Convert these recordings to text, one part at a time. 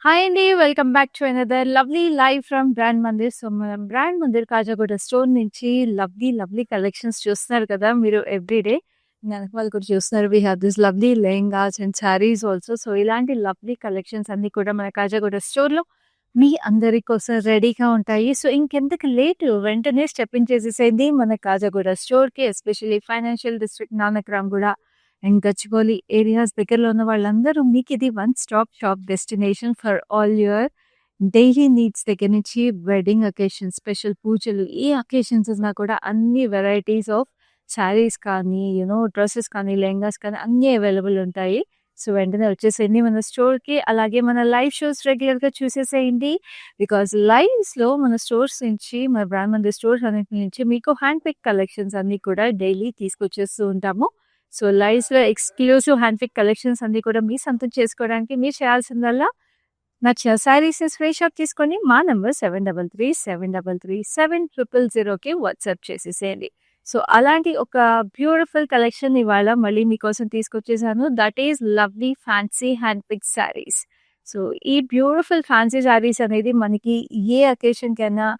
Hi అండి. Welcome back to another lovely live from brand Mandir. So, మనం brand Mandir Kajaguda store నుంచి lovely collections చూస్తున్నారు కదా మీరు ఎవ్రీడే. వెనక వాళ్ళు కూడా చూస్తున్నారు. We have this lovely lehengas and saris also. So, ఇలాంటి లవ్లీ కలెక్షన్స్ అన్నీ కూడా మన కాజాగూడ స్టోర్‌లో మీ అందరి కోసం రెడీగా ఉంటాయి. సో, ఇంకెందుకు లేటు వెంటనే స్టెప్ ఇన్ చేసేసేయండి మన కాజాగూడ స్టోర్‌కి. Especially financial district Nanakramguda and Gachibowli areas దగ్గరలో ఉన్న వాళ్ళందరూ మీకిది one stop shop destination for all your daily needs దగ్గర నుంచి వెడ్డింగ్ అకేషన్స్, స్పెషల్ పూజలు ఏ అకేషన్స్ ఉన్నా కూడా అన్ని వెరైటీస్ ఆఫ్ శారీస్ కానీ, డ్రెసెస్ కానీ, లెహంగాస్ కానీ అన్నీ అవైలబుల్ ఉంటాయి. సో, వెంటనే వచ్చేసేయండి మన స్టోర్‌కి. అలాగే మన లైవ్ షోస్ రెగ్యులర్‌గా చూసేసేయండి. బికాజ్ లైవ్స్‌లో మన స్టోర్స్ నుంచి మన బ్రాండ్ మందిర్ స్టోర్స్ అన్నిటి నుంచి మీకు హ్యాండ్ పిక్ కలెక్షన్స్ అన్నీ కూడా డైలీ తీసుకొచ్చేస్తూ ఉంటాము. సో, లైవ్స్‌లో ఎక్స్‌క్లూసివ్ హ్యాండ్ పిక్ కలెక్షన్స్ అన్నీ కూడా మీ సొంతం చేసుకోవడానికి మీరు చేయాల్సిందల్లా నచ్చిన శారీస్ స్క్రీన్ షాట్ తీసుకొని మా నంబర్ 7337337000కి వాట్సాప్ చేసేసేయండి. సో, అలాంటి ఒక బ్యూటిఫుల్ కలెక్షన్ ఇవాళ మళ్ళీ మీకోసం తీసుకొచ్చేసాను. That is lovely fancy hand pick sarees. So, ఈ బ్యూటిఫుల్ ఫ్యాన్సీ శారీస్ అనేది మనకి ఏ అకేషన్‌కైనా,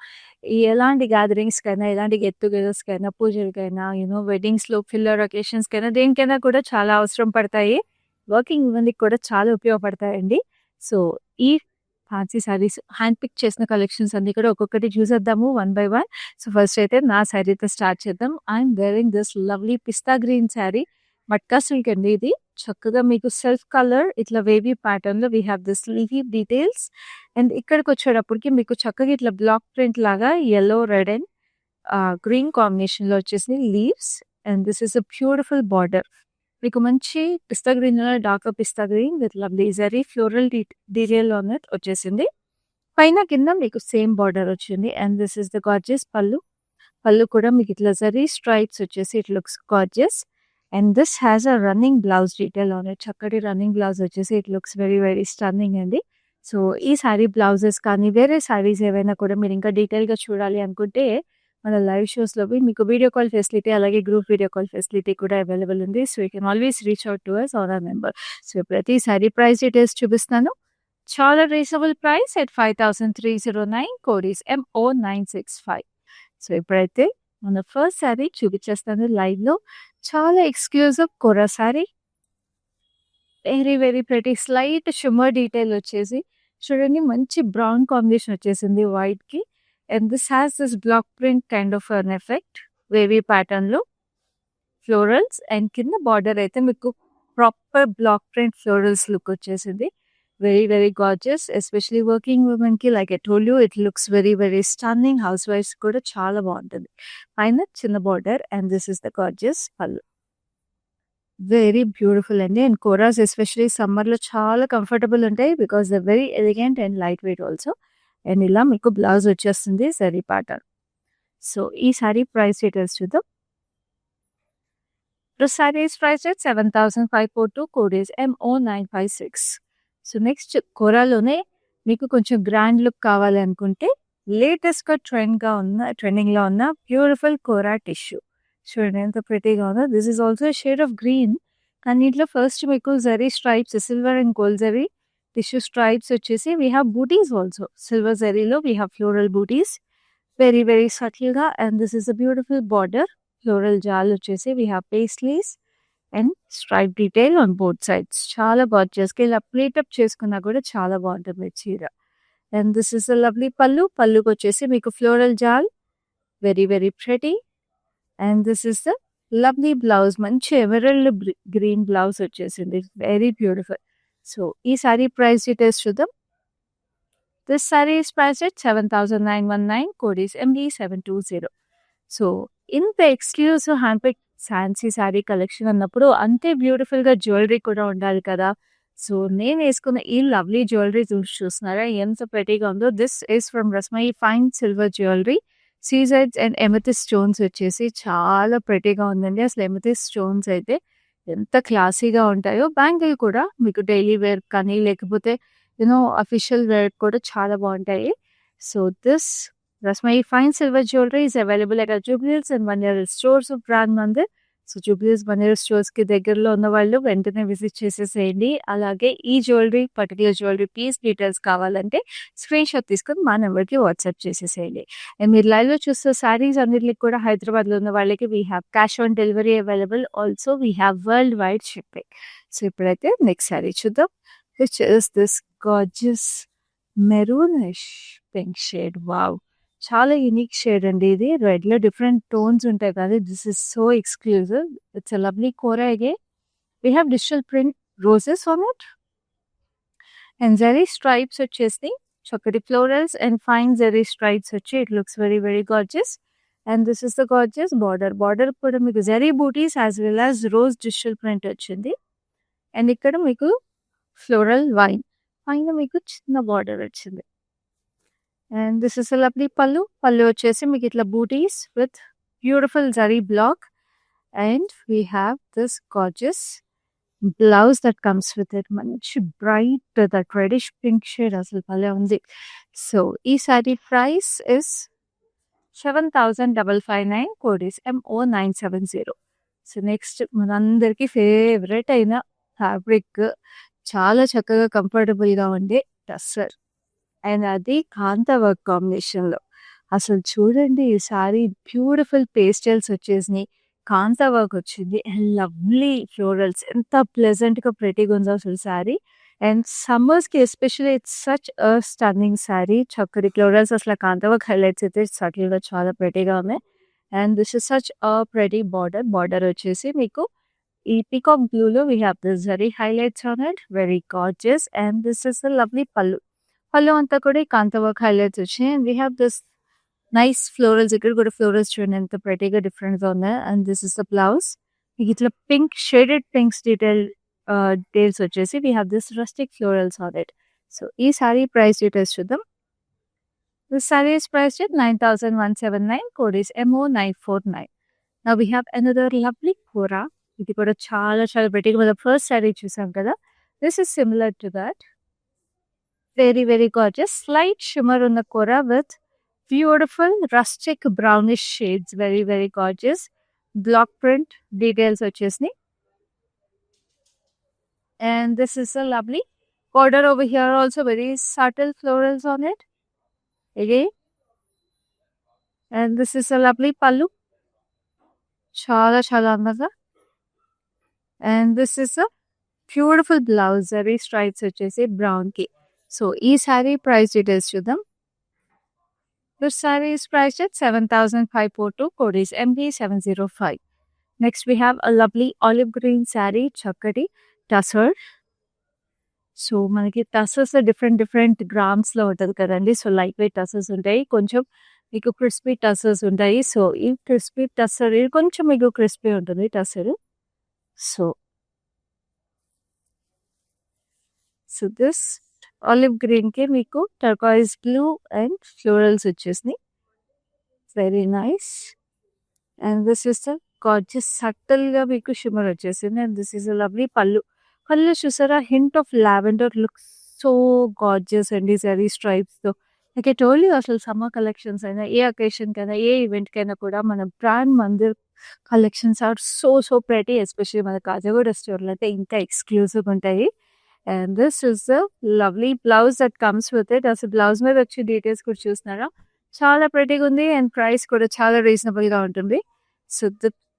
ఎలాంటి గ్యాదరింగ్స్‌కైనా, ఎలాంటి గెట్ టుగెదర్స్‌కైనా, పూజలకైనా, వెడ్డింగ్స్‌లో, పిల్లర్ అకేషన్స్‌కైనా దేనికైనా కూడా చాలా అవసరం పడతాయి. వర్కింగ్ ఉమెన్‌కి కూడా చాలా ఉపయోగపడతాయండి. సో, ఈ ఫ్యాన్సీ శారీస్ హ్యాండ్ పిక్ చేసిన కలెక్షన్స్ అన్నీ కూడా ఒక్కొక్కటి చూసేద్దాము one by one. So, first అయితే నా శారీతో స్టార్ట్ చేద్దాం. I'm wearing this lovely pista green saree. Matka silk అండి ఇది. చక్కగా మీకు సెల్ఫ్ కలర్ ఇట్లా వేవీ ప్యాటర్న్‌లో we have this leafy details. And ఇక్కడికొచ్చేటప్పటికి మీకు చక్కగా ఇట్లా బ్లాక్ ప్రింట్ లాగా యెల్లో, రెడ్ అండ్ గ్రీన్ కాంబినేషన్‌లో వచ్చేసి leaves. And this is a beautiful border. మీకు మంచి పిస్తా గ్రీన్‌లో darker pista green with lovely zari floral detail on it వచ్చేసింది. పైన కింద మీకు సేమ్ బార్డర్ వచ్చింది. And this is the gorgeous పల్లు. పల్లు కూడా మీకు ఇట్లా జరీ స్ట్రైప్స్ వచ్చేసి it looks gorgeous. And this has a running blouse detail on it. చక్కటి రన్నింగ్ బ్లౌజ్ వచ్చేసి ఇట్ లుక్స్ వెరీ స్టన్నింగ్ అండి. సో, ఈ శారీ బ్లౌజెస్ కానీ, వేరే శారీస్ ఏవైనా కూడా మీరు ఇంకా డీటెయిల్‌గా చూడాలి అనుకుంటే మన లైవ్ షోస్‌లోవి మీకు వీడియో కాల్ ఫెసిలిటీ అలాగే గ్రూప్ వీడియో కాల్ ఫెసిలిటీ కూడా అవైలబుల్ ఉంది. So, you can always reach out to us on our number. So, ప్రతి శారీ ప్రైస్ డీటెయిల్స్ చూపిస్తాను. చాలా reasonable price at 5309 code is MO965. So, ఇప్పుడైతే మన ఫస్ట్ శారీ చూపించేస్తాను లైవ్‌లో. చాలా exclusive kora saree. Very pretty slight shimmer detail వచ్చేసి చూడండి మంచి బ్రౌన్ కాంబినేషన్ వచ్చేసింది వైట్‌కి. And this has this block print kind of an effect wavy ప్యాటర్న్‌లో ఫ్లోరల్స్ అండ్ కింద బార్డర్ అయితే మీకు proper block print florals look వచ్చేసింది. Very gorgeous. ఎస్పెషల్లీ వర్కింగ్ ఉమెన్‌కి like I told you it looks very stunning. హౌస్ వైఫ్స్ కూడా చాలా బాగుంటుంది. పైన చిన్న border and this is the gorgeous pallu. Very beautiful అండి. అండ్ కోరాస్ ఎస్పెషల్లీ సమ్మర్‌లో చాలా కంఫర్టబుల్ ఉంటాయి. Because they very elegant and light weight also. And ఇలా మీకు బ్లౌజ్ వచ్చేస్తుంది జరీ ప్యాటర్న్. సో, ఈ సారీ ప్రైస్ డీటెయిల్స్ చూద్దాం. The saree is priced at 7,542. Code is MO956. So, next కోరాలోనే మీకు కొంచెం గ్రాండ్ లుక్ కావాలి అనుకుంటే లేటెస్ట్‌గా ట్రెండింగ్‌లో ఉన్న బ్యూటిఫుల్ కోరా టిష్యూ. చూడండి ఎంత ప్రిటీగా ఉందో. This is also shade of green. కానీ ఇంట్లో ఫస్ట్ మీకు zari stripes silver and gold zari tissue stripes వచ్చేసి we have butis also. Silver జరీలో we have floral butis. Very సటిల్‌గా. And this is a beautiful border. Floral jaal వచ్చేసి we have paisleys and stripe detail on both sides. చాలా గార్జియస్‌గా ఇలా pleat up చేసుకున్నా కూడా చాలా బాగుంటుంది చీర. And this is a lovely pallu. పల్లుకొచ్చేసి మీకు floral jaal very pretty. And this is the lovely blouse. మంచి ఎమరల్డ్ గ్రీన్ బ్లౌజ్ వచ్చేసింది. Very beautiful. సో, ఈ సారీ ప్రైస్ డీటెయిల్స్ చూద్దాం. This sorry is priced at 7,919. Code is MB720. So, ఇంత exclusive hand pick fancy saree collection అన్నప్పుడు అంతే బ్యూటిఫుల్‌గా jewellery కూడా ఉండాలి కదా! సో, నేను వేసుకున్న ఈ లవ్లీ జ్యువెలరీ చూస్తున్నారా ఎంత ప్రెటీగా ఉందో. This is from Rasmayi fine silver jewellery. సీజెడ్స్ అండ్ ఎమెథిస్ట్ స్టోన్స్ వచ్చేసి చాలా ప్రెటీగా ఉందండి. అసలు ఎమెథిస్ట్ స్టోన్స్ అయితే ఎంత క్లాసీగా ఉంటాయో. బ్యాంగిల్ కూడా మీకు డైలీ వేర్ కానీ లేకపోతే అఫీషియల్ వేర్ కూడా చాలా బాగుంటాయి. So, this Rasmai fine silver jewelry is available at our Jubilees and Vanilla stores of Brand Mandir. So, Jubilee Hills Maner స్టోర్స్‌కి దగ్గరలో ఉన్నవాళ్ళు వెంటనే విజిట్ చేసేసేయండి. అలాగే ఈ పర్టిక్యులర్ జ్యువెలరీ పీస్ డీటెయిల్స్ కావాలంటే స్క్రీన్‌షాట్ తీసుకొని మా నంబర్‌కి వాట్సాప్ చేసేసేయండి. అండ్ మీరు లైవ్‌లో చూస్తున్న శారీస్ అన్నిట్లికి కూడా హైదరాబాద్‌లో ఉన్న వాళ్ళకి we have cash on delivery available. Also we have world wide shipping. So, ఇప్పుడైతే నెక్స్ట్ శారీ చూద్దాం. Which is this gorgeous maroonish pink shade. Wow! చాలా యూనిక్ షేడ్ అండి ఇది. రెడ్‌లో డిఫరెంట్ టోన్స్ ఉంటాయి కానీ this is so exclusive. It's a lovely kora again. We have digital print roses on it. And zari stripes వచ్చేసి చక్కటి florals and fine zari stripes వచ్చి it looks very very gorgeous. And this is the gorgeous border. Border కూడా మీకు zari butis as well as rose digital print వచ్చింది. And ఇక్కడ మీకు floral vine. పైన మీకు చిన్న బార్డర్ వచ్చింది. And this is a lovely pallu. Pallu వచ్చేసి మీకు ఇట్లా butis with beautiful zari block. And we have this gorgeous blouse that comes with it. మంచి bright that reddish pink shade అసలు భలే ఉంది. సో ఈ sorry price is 7,559 code is MO970. So next మనందరికీ favourite అయిన ఫ్యాబ్రిక్, చాలా చక్కగా కంఫర్టబుల్గా ఉండే టస్సర్. అండ్ అది కాంతా వర్క్ కాంబినేషన్‌లో. అసలు చూడండి ఈ సారీ బ్యూటిఫుల్ పేస్టల్స్ వచ్చేసినాయి. కాంతా వర్క్ వచ్చింది. And lovely florals. ఎంత ప్లెజెంట్‌గా ప్రెటీగా ఉందో అసలు సారీ. అండ్ సమ్మర్స్‌కి especially it's such a stunning saree. చక్కటి ఫ్లోరల్స్ అసలు కాంతా వర్క్ హైలైట్స్ అయితే సటిల్‌గా చాలా ప్రెటీగా ఉన్నాయి. And this is such a pretty border. Border వచ్చేసి మీకు ఈ పీకాక్ బ్లూలో we have this zari highlights on it. Very gorgeous. And this is a lovely pallu. Pallu అంతా కూడా ఈ కాంతా వర్క్ హైలైట్స్ వచ్చాయి. And we have this nice florals. ఇక్కడ కూడా ఫ్లోరల్స్ చూడండి ఎంత ప్రెటీగా డిఫరెంట్‌గా ఉన్నాయి. And this is the blouse. మీకు ఇట్లా పింక్ షేడెడ్ పింక్స్ డీటెయిల్స్ వచ్చేసి we have this rustic florals on it. So ఈ సారీ ప్రైస్ డీటెయిల్స్ చూద్దాం. This sorry is priced at 9,179. Code is MO949. Now we have another lovely kora. ఇది కూడా చాలా చాలా ప్రెటీగా మనం ఫస్ట్ సారీ చూసాం కదా. This is similar to that. Very very gorgeous. Slight shimmer ఉన్న kora with beautiful rustic brownish shades. Very very gorgeous. Block print details వచ్చేసినాయి. And this is a lovely border over here. Also very subtle florals on it again. And this is a lovely pallu. చాలా చాలా అందంగా. And this is a beautiful blouse. Zari stripes వచ్చేసి బ్రౌన్‌కి. So ఈ sorry price details చూద్దాం. This sorry is priced at 7,542. Code is MB705. Next we have a lovely olive green sorry. చక్కటి tussar. So మనకి tussars different different గ్రామ్స్‌లో ఉంటది కదండీ. So light weight tussars ఉంటాయి. కొంచెం మీకు క్రిస్పీ టసర్స్ ఉంటాయి. సో ఈ క్రిస్పీ టసర్ ఇది కొంచెం మీకు క్రిస్పీ ఉంటుంది టసర్. సో దిస్ ఆలివ్ గ్రీన్‌కి మీకు టర్కాయిజ్ బ్లూ అండ్ ఫ్లోరల్స్ వచ్చేసినాయి. Very nice. And this is the gorgeous సటిల్‌గా మీకు షిమ్మర్ వచ్చేసింది. And this is a lovely pallu. Pallu చూసారా hint of lavender looks so gorgeous అండి జరీ స్ట్రైప్స్‌తో. లైక్ ఐ టోల్డ్ యూ అసలు సమ్మర్ కలెక్షన్స్ అయినా ఏ అకేషన్‌కైనా ఏ ఈవెంట్‌కైనా కూడా మన Brand Mandir collections are so so pretty. Especially మన కాజాగూడ స్టోర్‌లో అయితే ఇంకా ఎక్స్‌క్లూజివ్‌గా ఉంటాయి. And this is the lovely blouse that comes with it. అసలు బ్లౌజ్ మీద వచ్చే డీటెయిల్స్ కూడా చూస్తున్నారా చాలా ప్రెటీగా ఉంది. అండ్ ప్రైస్ కూడా చాలా రీజనబుల్‌గా ఉంటుంది. So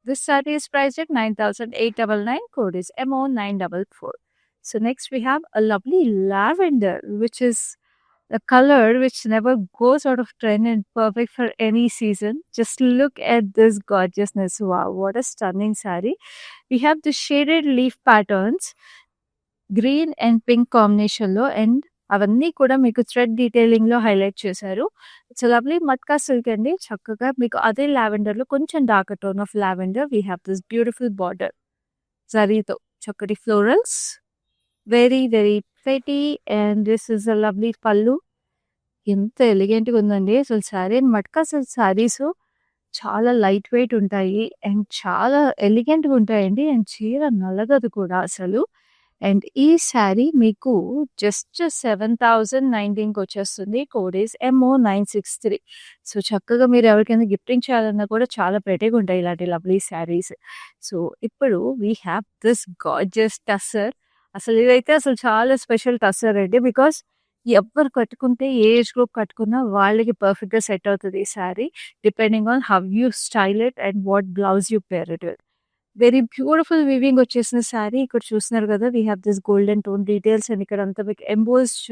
this sorry is priced at 9,899. Code is MO944. So next we have a lovely lavender which is a color which never goes out of trend and perfect for any season. Just look at this gorgeousness. Wow, what a stunning saree. We have the shaded leaf patterns, green and pink combination lo, and అవన్నీ కూడా మీకు thread డీటెయిలింగ్‌లో highlight చేశారు. It's lovely matka silk అండి. చక్కగా మీకు అదే లావెండర్‌లో కొంచెం dark tone of lavender. We have this beautiful border జరీతో చక్కటి florals. Very very pretty. And this is a lovely పల్లు. ఎంత ఎలిగెంట్‌గా ఉందండి అసలు సారీ. అండ్ మట్కా సిల్క్ సారీస్ చాలా లైట్ వెయిట్ ఉంటాయి. అండ్ చాలా ఎలిగెంట్‌గా ఉంటాయండి. అండ్ చీర నలగదు కూడా అసలు. అండ్ ఈ శారీ మీకు జస్ట్ 7,019కి వచ్చేస్తుంది. Code is MO963. సో, చక్కగా మీరు ఎవరికైనా గిఫ్టింగ్ చేయాలన్నా కూడా చాలా ప్రెటీగా ఉంటాయి ఇలాంటి లవ్లీ శారీస్. సో, ఇప్పుడు we have this gorgeous tussar. అసలు ఇదైతే అసలు చాలా స్పెషల్ టస్సర్ అండి. బికాస్ ఎవ్వరు కట్టుకుంటే ఏ ఏజ్ గ్రూప్ కట్టుకున్నా వాళ్ళకి పర్ఫెక్ట్‌గా సెట్ అవుతది ఈ sari. Depending on how you style it and what blouse you pair it with. Very beautiful weaving వచ్చేసిన శారీ. ఇక్కడ చూస్తున్నారు కదా! We have this golden tone details and ఇక్కడ అంతా మీకు embossed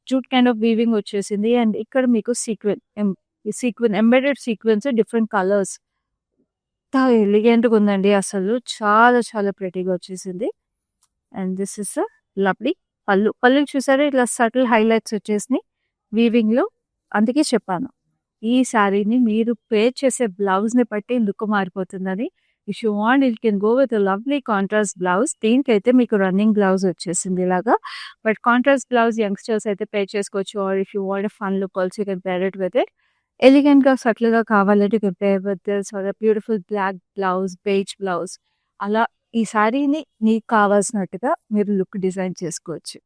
jute kind of weaving వచ్చేసింది. అండ్ ఇక్కడ మీకు sequin embedded sequence different colours. ఎంత ఎలిగెంట్‌గా ఉందండి అసలు. చాలా చాలా ప్రెటీగా వచ్చేసింది. And this is a lovely పళ్ళు. పళ్ళుకి చూసారా ఇట్లా సటిల్ హైలైట్స్ వచ్చేసినాయి వీవింగ్‌లో. అందుకే చెప్పాను. ఈ శారీని మీరు పేర్ చేసే బ్లౌజ్‌ని బట్టి లుక్ మారిపోతుందని. If you want you can go with a lovely contrast blouse. దీనికైతే మీకు రన్నింగ్ బ్లౌజ్ వచ్చేసింది ఇలాగా. బట్ కాంట్రాస్ట్ బ్లౌజ్ యంగ్‌స్టర్స్ అయితే పేర్ చేసుకోవచ్చు. Or if you want a fun look also you can pair it with it. ఎలిగెంట్‌గా, సటిల్‌గా కావాలంటే you can pair with this or a beautiful black blouse, beige blouse. అలా ఈ శారీని మీకు కావాల్సినట్టుగా మీరు లుక్ డిజైన్ చేసుకోవచ్చు.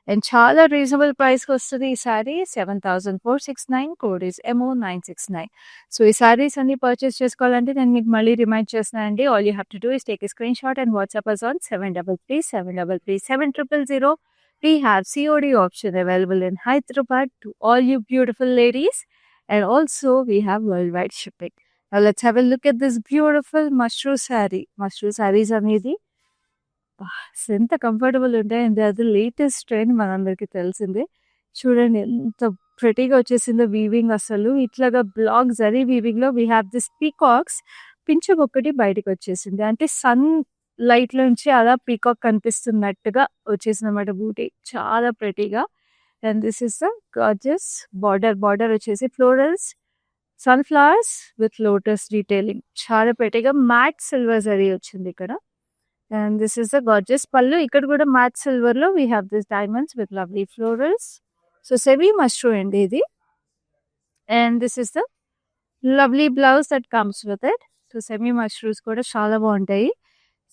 అండ్ చాలా రీజనబుల్ ప్రైస్‌కి వస్తది ఈ sari. 7,469 code is MO969. So, ఈ శారీస్ అన్ని పర్చేస్ చేసుకోవాలంటే నేను మీకు మళ్ళీ రిమైండ్ చేస్తున్నానండి. All you have to do is take a screen shot and WhatsApp us on 7337337000. We have COD option available in Hyderabad to all you beautiful ladies, and also we have worldwide shipping. Now let's have a look at this beautiful mushroom saree. Mushroom sarees అనేది ఎంత comfortable ఉంటాయండి. అది latest trend మనందరికీ తెలిసిందే. చూడండి ఎంత ప్రెటీగా వచ్చేసిందో వీవింగ్ అసలు. ఇట్లాగా బ్లాక్ జరీ వీవింగ్‌లో వీ హ్యావ్ దిస్ పీకాక్స్. పింఛం ఒకటి బయటకి వచ్చేసింది. అంటే సన్ లైట్‌లో నుంచి అలా పీకాక్ కనిపిస్తున్నట్టుగా వచ్చేసిందన్నమాట బూటీ. చాలా ప్రెటీగా. And this is the gorgeous border. Border వచ్చేసి florals, sunflowers with lotus detailing. చాలా ప్రెటీగా మ్యాట్ సిల్వర్ జరీ వచ్చింది ఇక్కడ. And this is the gorgeous pallu. ఇక్కడ కూడా మ్యాట్ సిల్వర్‌లో we have this diamonds with lovely florals. So, semi mushroom అండి ఇది. And this is the lovely blouse that comes with it. So, semi mushrooms కూడా చాలా బాగుంటాయి.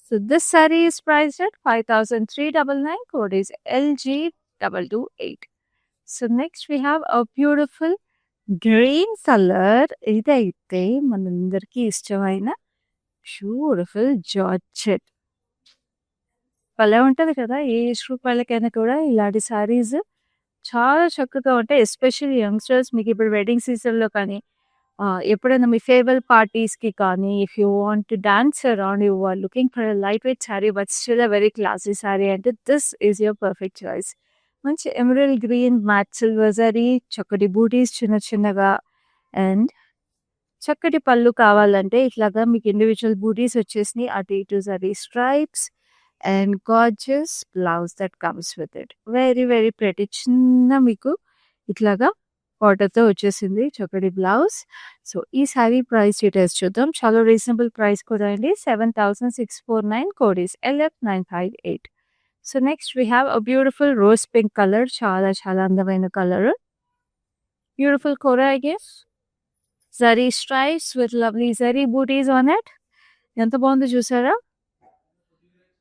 So, this saree is priced at 5,399. Code is LG228. So, next we have a beautiful green colour. ఇదైతే మనందరికీ ఇష్టమైన beautiful georgette. భలే ఉంటది కదా! ఏ age group వాళ్ళకైనా కూడా ఇలాంటి శారీస్ చాలా చక్కగా ఉంటాయి. ఎస్పెషల్లీ యంగ్‌స్టర్స్ మీకు ఇప్పుడు వెడ్డింగ్ సీజన్‌లో కానీ ఎప్పుడైనా మీ ఫేర్‌వెల్ పార్టీస్‌కి కానీ if you want to dance around you are looking for a light weight saree but still a very classy saree అంటే this is your perfect choice. మంచి emerald green, matte silver zari, చక్కటి బూటీస్ చిన్న చిన్నగా అండ్ చక్కటి పళ్ళు కావాలంటే ఇట్లాగా మీకు ఇండివిడ్యువల్ బూటీస్ వచ్చేసినాయి. అటు ఇటు zari stripes and gorgeous blouse that comes with it. Very very pretty. చిన్న మీకు ఇట్లాగా బార్డర్‌తో వచ్చేసింది చక్కటి బ్లౌజ్. సో, ఈ శారీ ప్రైస్ డీటెయిల్స్ చూద్దాం. చాలా రీజనబుల్ ప్రైస్ కూడా అండి. 7,649. Code is LF958. So, next we have a beautiful rose pink colour. చాలా చాలా అందమైన colour. Beautiful kora I guess. Zari stripes with lovely zari butis on it. ఎంత బాగుందో చూసారా?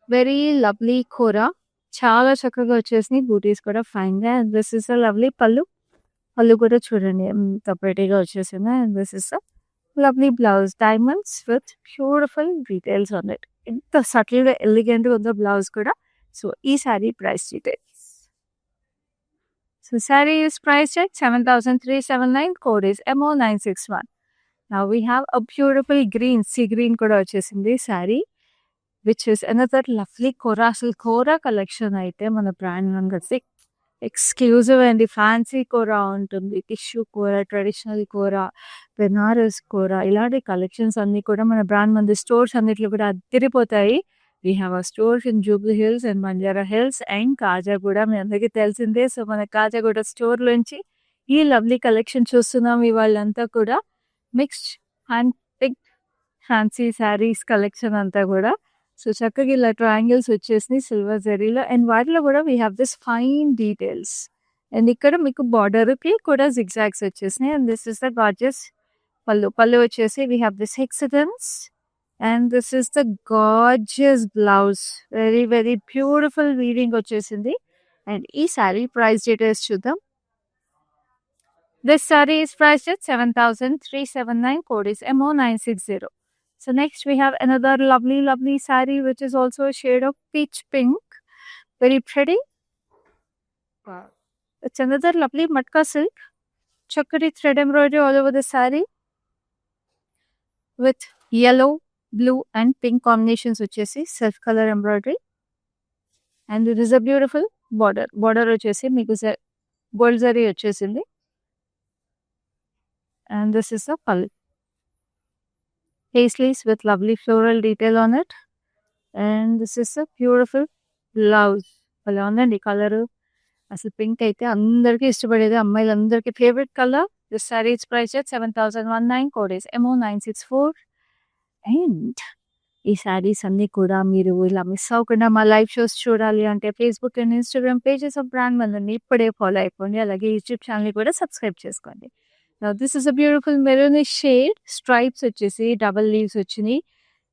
Very lovely kora. చాలా చక్కగా వచ్చేసినాయి బూటీస్ కూడా ఫైన్‌గా. And this is a lovely pallu. Pallu కూడా చూడండి ఎంత ప్రెటీగా వచ్చేసిందో. And this is a lovely blouse. Diamonds with beautiful details on it. ఎంత సటిల్‌గా ఎలిగెంట్‌గా ఉందో బ్లౌజ్ కూడా. సో, ఈ saree price details. So, saree is priced at 7,379. Code is MO961. Now we have a beautiful green. Sea green కూడా వచ్చేసింది saree. Which is another lovely kora. అసలు kora collection అయితే మన brand నంగసి ఎక్స్‌క్లూజివ్ అండి. ఫ్యాన్సీ కోరా ఉంటుంది. టిష్యూ కోరా, ట్రెడిషనల్ కోరా, బెనారస్ కోరా ఇలాంటి కలెక్షన్స్ అన్నీ కూడా మన బ్రాండ్ మంది స్టోర్స్ అన్నిట్లో కూడా అదిరిపోతాయి. We have a stores in Jubilee Hills and Banjara Hills and Kajaguda. మీ అందరికీ తెలిసిందే. సో, మన కాజాగూడ స్టోర్‌లోంచి ఈ లవ్లీ కలెక్షన్ చూస్తున్నాం ఇవాళంతా కూడా. Mixed hand picked fancy saris collection అంతా కూడా. సో, చక్కగా ఇలా ట్రయాంగిల్స్ వచ్చేసినాయి సిల్వర్ జరీలో. అండ్ వాటిలో కూడా we have this fine details. And ఇక్కడ మీకు బార్డర్‌కి కూడా జిగ్‌జాగ్స్ వచ్చేసినాయి. And this is the gorgeous pallu. Pallu వచ్చేసి we have this hexagons and this is the gorgeous blouse. Very very beautiful weaving వచ్చేసింది. అండ్ ఈ సారీ ప్రైస్ డీటెయిల్స్ చూద్దాం. This saree is priced at 7,379. Code is MO960. So next we have another lovely saree which is also a shade of peach pink. Very pretty. Wow. It's another lovely matka silk. Chakri thread embroidery all over the saree with yellow, blue and pink combinations వచ్చేసి self color embroidery. And it is a beautiful border. Border వచ్చేసి మీకు gold zari వచ్చేసింది. And this is the pallu. Paisleys with lovely floral detail on it. And this is a beautiful blouse. భలే ఉందండి colour. అసలు pink అయితే అందరికీ ఇష్టపడేది, అమ్మాయిలందరికీ favourite colour. This sorry is price at 7,019. Code is MO964. And ఈ సారీస్ అన్నీ కూడా మీరు ఇలా మిస్ అవ్వకుండా మా లైవ్ షోస్ చూడాలి అంటే Facebook and Instagram pages of brand మనల్ని ఇప్పుడే ఫాలో అయిపోండి. అలాగే యూట్యూబ్ ఛానల్ కూడా సబ్స్క్రైబ్ చేసుకోండి. Now this is a beautiful maroonish shade. Stripes వచ్చేసి డబల్ లీవ్స్ వచ్చినాయి.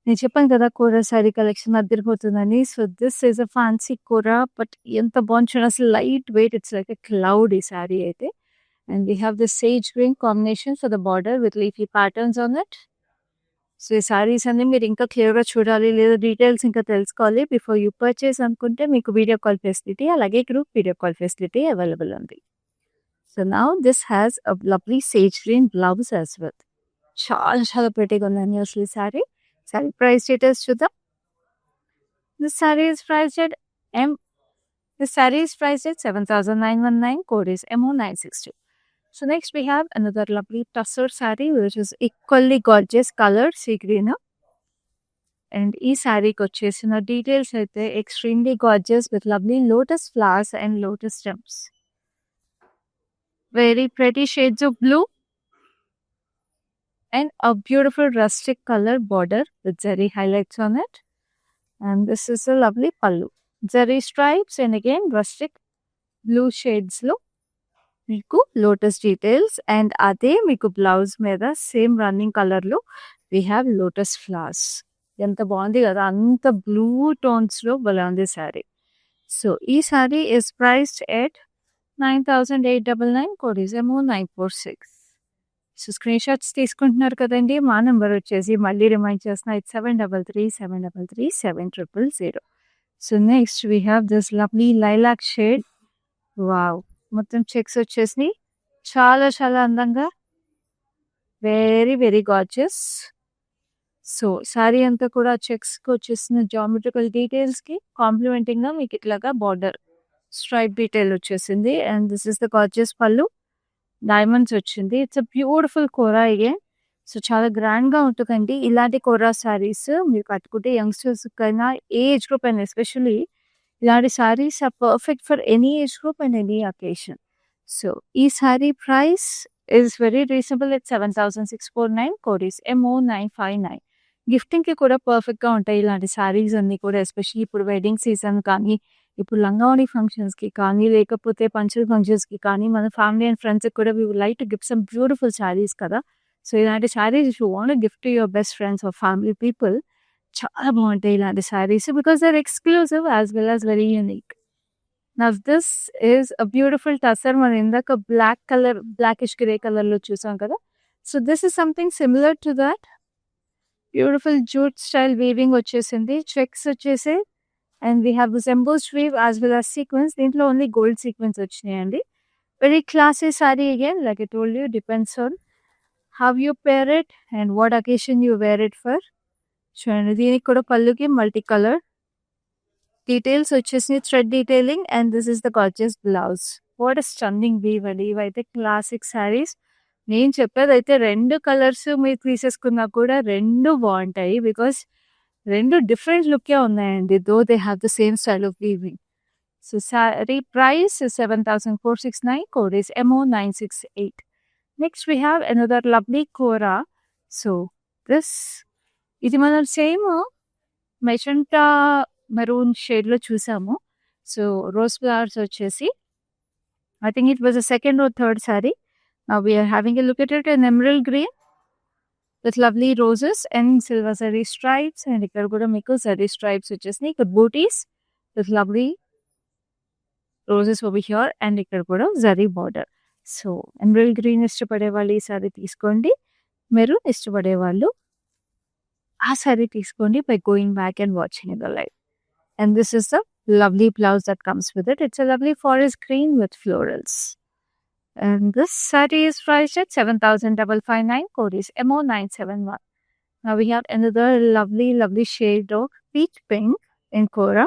నేను చెప్పాను కదా కోరా సారీ కలెక్షన్ అద్దరిపోతుందని. So this is a fancy kora, but ఎంత బాగుంది అసలు, light weight. It's like a cloud ఈ సారీ అయితే. And we have the sage green combination for the border with leafy patterns on it. So ఈ సారీస్ అన్ని మీరు ఇంకా క్లియర్గా చూడాలి లేదా డీటెయిల్స్ ఇంకా తెలుసుకోవాలి బిఫోర్ యూ పర్చేస్ అనుకుంటే మీకు వీడియో కాల్ ఫెసిలిటీ అలాగే group video call facility available ఉంది. So now this has a lovely sage green blouse as well. చాలా pretty గా ఉందండి అసలు ఈ సారీ. సారీ ప్రైస్ డీటెయిల్స్ చూద్దాం. This saree is priced at 7,919. Code is MO962. So next we have another lovely tussar saree which is equally gorgeous color sea green. And ఈ సారీకి వచ్చేసిన details అయితే extremely gorgeous with lovely lotus flowers and lotus stems. Very pretty shades of blue and a beautiful rustic color border with zari highlights on it. And this is a lovely pallu. Zari stripes and again rustic blue shades lo meeku lotus details, and ade meeku blouse meda same running color lo we have lotus flowers. Enta baagundi kada, anta blue tones lo bale undi saree. So ee saree is priced at 9,899. Code is MO946. So screen shots తీసుకుంటున్నారు కదండి. మా number వచ్చేసి మళ్ళీ remind చేస్తున్నా, 8733733700. So next we have this lovely lilac shade. Wow, మొత్తం checks వచ్చేసి చాలా చాలా అందంగా, very very gorgeous. So sari అంతా కూడా చెక్స్కి వచ్చేసిన జామెట్రికల్ డీటెయిల్స్కి కాంప్లిమెంటింగ్గా మీకు ఇట్లాగా బార్డర్ స్ట్రైప్ డీటెయిల్ వచ్చేసింది. And this is the gorgeous pallu, diamonds వచ్చింది. It's a beautiful kora again. So చాలా గ్రాండ్గా ఉంటుందండి ఇలాంటి కోరా సారీస్. మీరు కట్టుకుంటే యంగ్స్టర్స్ కైనా ఏజ్ గ్రూప్ అయినా, ఎస్పెషల్లీ ఇలాంటి saris are perfect for any age group and any occasion. So ఈ sorry price is very reasonable at 7,649. Code is MO959. గిఫ్టింగ్కి కూడా పర్ఫెక్ట్గా ఉంటాయి ఇలాంటి సారీస్ అన్నీ కూడా, ఎస్పెషల్లీ ఇప్పుడు వెడ్డింగ్ సీజన్ కానీ, ఇప్పుడు లంగావణి ఫంక్షన్స్కి కానీ, లేకపోతే పంచల్ ఫంక్షన్స్కి కానీ, మన ఫ్యామిలీ అండ్ ఫ్రెండ్స్కి కూడా we would like to gift some beautiful saris కదా. సో ఇలాంటి saris if you want to gift to your best friends or family people, చాలా బాగుంటాయి ఇలాంటి saris because they are exclusive as well as very unique. Now this is a beautiful tussar. మనం ఇందాక black colour, blackish grey కలర్లో చూసాం కదా. So this is something similar to that. Beautiful jute style weaving వచ్చేసింది, checks వచ్చేసి, and we have this embossed weave as well as sequence. దీంట్లో only gold sequence వచ్చినాయండి. Very classy sari again, like I told you, depends on how you pair it and what occasion you wear it for. చూడండి, దీనికి కూడా పళ్ళుకి multi colour details వచ్చేసి thread detailing. And this is the gorgeous blouse. What a stunning weave అండి. ఇవైతే classic saris. నేను చెప్పేది అయితే 2 కలర్స్ మీరు తీసేసుకున్నా కూడా 2 బాగుంటాయి బికాస్ 2 డిఫరెంట్ లుక్కే ఉన్నాయండి, though they have the same style of weaving. So sari price 7,469. Code is MO968. Next we have another lovely kora. So ఇది మనం సేమ్ మెజెంటా మెరూన్ షేడ్లో చూసాము. సో రోజ్ ఫ్లవర్స్ వచ్చేసి, I think it was the second or third saree. Now we are having a look at it in emerald green with lovely roses and silver zari stripes. And ఇక్కడ కూడా మీకు zari stripes వచ్చేసినాయి. ఇక్కడ bootis with lovely roses over here. And ఇక్కడ కూడా zari border. So emerald green ఇష్టపడే వాళ్ళు ఈ సారీ తీసుకోండి. మెరూన్ ఇష్టపడే వాళ్ళు ఆ సారీ తీసుకోండి by going back and watching the live. And this is the lovely blouse that comes with it. It's a lovely forest green with florals. And this saree is priced at 7,559. Code is MO971. Now we have another lovely shade of peach pink in Kora.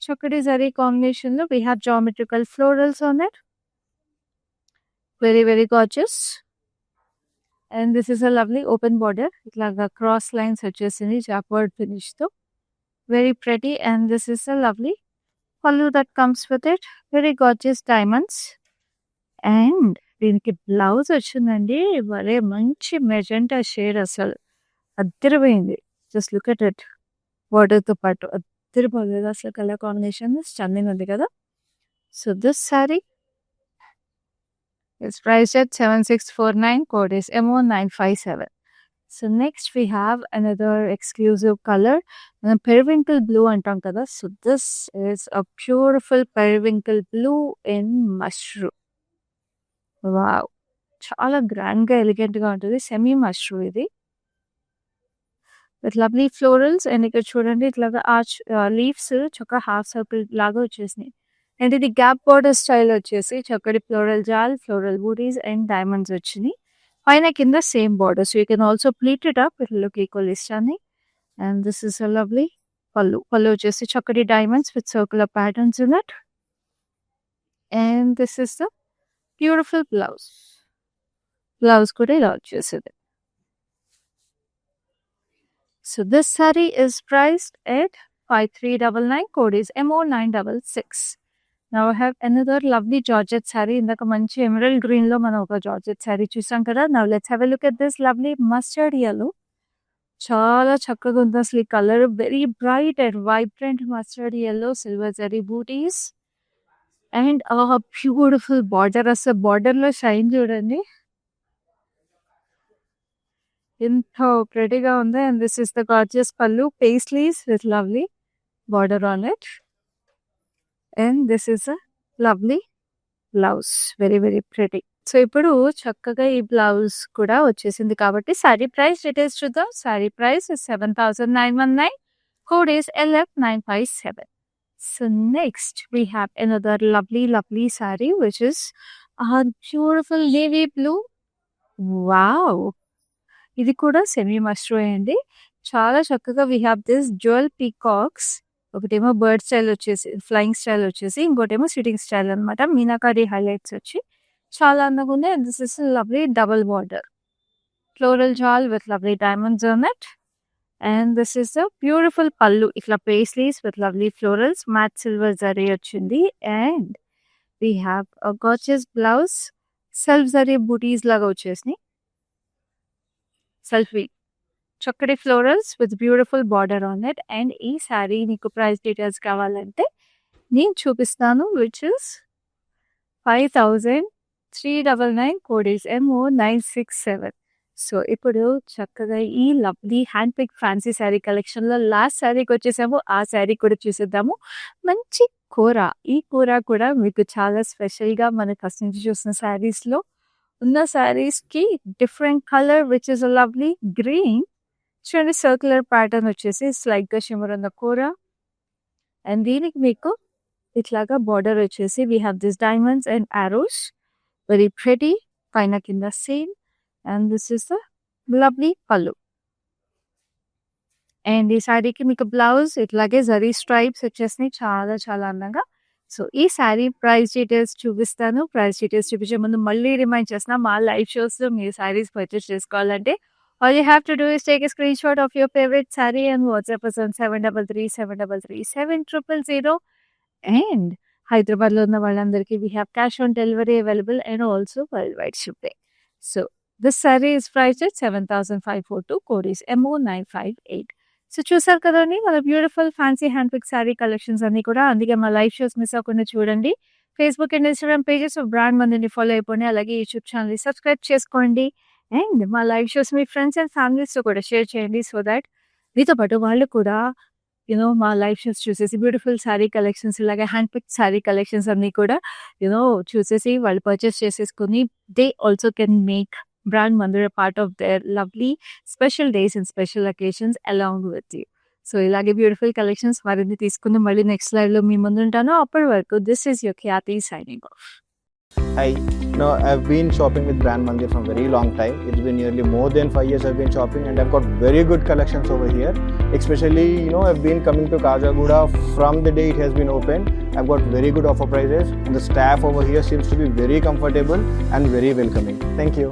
Chakadi zari combination. We have geometrical florals on it. Very gorgeous. And this is a lovely open border. It's like a cross lines such as in each upward finish though. Very pretty. And this is a lovely pallu that comes with it. Very gorgeous diamonds. And దీనికి blouse వచ్చిందండి. వరే మంచి magenta shade, అసలు అద్దరిపోయింది. Just look at it. బార్డర్తో పాటు అద్దరిపోలేదు అసలు. కలర్ కాంబినేషన్ స్టన్నింగ్ ఉంది కదా. So this sari is priced at 7649. Code is MO957. So next we have another exclusive color, periwinkle blue antam kada. So this is a beautiful periwinkle blue in mushroom. Wow, చాలా grand గా elegant గా ఉంటుంది. Semi mushroom ఇది with lovely florals. And ఇక్కడ చూడండి ఇట్లాగా arch leaves చక్కగా half circle లాగా వచ్చేసినాయి. అండ్ ఇది గ్యాప్ బార్డర్ స్టైల్ వచ్చేసి చక్కటి ఫ్లోరల్ జాల్, ఫ్లోరల్ బూటీస్ అండ్ డైమండ్స్ వచ్చినాయి. పైన కింద same border. So you can also pleat it up, it look equal ఇష్టాన్ని. And this is a lovely pallu. Pallu వచ్చేసి చక్కటి diamonds with circular patterns in it. And this is the beautiful blouse. Blouse కూడా ఇలా వచ్చేసింది. So this sorry is priced at 5399. Code is MO966. Now I have another lovely Georgette saree. ఇందాక మంచి emerald green లో మనం ఒక georgette sorry చూసాం కదా. Now let's have a look at this lovely mustard yellow. చాలా చక్కగా ఉంది అసలు ఈ colour. Very bright and vibrant mustard yellow, silver zari bootis and beautiful border. అసలు బార్డర్ లో షైన్ చూడండి ఎంత ప్రెటీగా ఉంది. And this is the gorgeous pallu, paisleys with lovely border on it. And this is a lovely blouse. Very pretty. So ఇప్పుడు చక్కగా ఈ blouse కూడా వచ్చేసింది కాబట్టి సారీ ప్రైస్ డీటెయిల్స్ చూద్దాం. Sorry price 7,919. Code is LF957. So next we have another lovely saree which is a beautiful navy blue. Wow, ఇది కూడా semi mushroom అండి. చాలా చక్కగా we have this jewel peacocks. ఒకటేమో బర్డ్ స్టైల్ వచ్చేసి flying style వచ్చేసి, ఇంకోటేమో సిట్టింగ్ స్టైల్ అనమాట. మీనాకారి హైలైట్స్ వచ్చి చాలా అందంగా ఉంది. And this is lovely double border floral jaal with lovely diamonds on it. And this is the beautiful pallu. ఇట్లా paisleys with lovely florals, matte silver zari వచ్చింది. And we have a gorgeous blouse. Self zari bootis లాగా వచ్చేసినాయి. సెల్ఫీ చక్కటి florals with beautiful border on it. And ఈ సారీ నీకు price details కావాలంటే నేను చూపిస్తాను, which is 5,399. Code is MO967. So ఇప్పుడు చక్కగా ఈ lovely hand pick fancy sari కలెక్షన్లో లాస్ట్ శారీకి వచ్చేసాము. ఆ శారీ కూడా చూసేద్దాము. మంచి కూర. ఈ కూర కూడా మీకు చాలా స్పెషల్గా మన ఫస్ట్ నుంచి చూసిన శారీస్లో ఉన్న శారీస్కి different colour which is a lovely green. చూడండి సర్క్యులర్ ప్యాటర్న్ వచ్చేసి స్లైట్గా షిమ్మర్ ఉన్న కూర. అండ్ దీనికి మీకు ఇట్లాగా బార్డర్ వచ్చేసి we have this diamonds and Aorus. Very pretty. పైన కింద same. And this is the lovely పళ్ళు. అండ్ ఈ శారీకి మీకు బ్లౌజ్ ఇట్లాగే జరీ స్ట్రైప్స్ వచ్చేసినాయి. చాలా అందంగా. సో ఈ శారీ ప్రైస్ డీటెయిల్స్ చూపిస్తాను. ప్రైస్ డీటెయిల్స్ చూపించే ముందు మళ్ళీ రిమైండ్ చేస్తున్నా, మా లైవ్ షోస్లో మీరు శారీస్ పర్చేస్ చేసుకోవాలంటే all you have to do is take a screenshot of your favorite saree and WhatsApp us on 733-733-7000. And Hyderabad lo unna vallandariki we have cash on delivery available and also worldwide shipping. So this saree is priced at 7,542. Code is MO958. So చూసారు కదండి మన beautiful fancy hand pick sari collections అన్ని కూడా. అందుకే మా live shows miss అవ్వకుండా చూడండి. Facebook and Instagram pages of brand మందిని ఫాలో అయిపోండి. అలాగే యూట్యూబ్ ఛానల్ని సబ్స్క్రైబ్ చేసుకోండి. అండ్ మా లైవ్ షోస్ మీ ఫ్రెండ్స్ అండ్ ఫ్యామిలీస్‌తో కూడా షేర్ చేయండి. సో థాట్ మీతో పాటు వాళ్ళు కూడా మా లైవ్ షోస్ చూసేసి బ్యూటిఫుల్ శారీ కలెక్షన్స్ ఇలాగే హ్యాండ్ పిక్డ్ శారీ కలెక్షన్స్ అన్నీ కూడా చూసేసి వాళ్ళు పర్చేస్ చేసేసుకొని they also can make brand Mandira part of their lovely special days and special occasions along with you. So ఇలాగే బ్యూటిఫుల్ కలెక్షన్స్ మరిన్ని తీసుకుని మళ్ళీ నెక్స్ట్ లైవ్‌లో మీ ముందుంటాను. అప్పటి వరకు this is your Khyati signing off. Hi. No, I've been shopping with Brand Mandir from very long time. It's been nearly more than 5 years I've been shopping, and I've got very good collections over here. Especially, I've been coming to Kajagoda from the day it has been open. I've got very good offer prices, and the staff over here seems to be very comfortable and very welcoming. Thank you.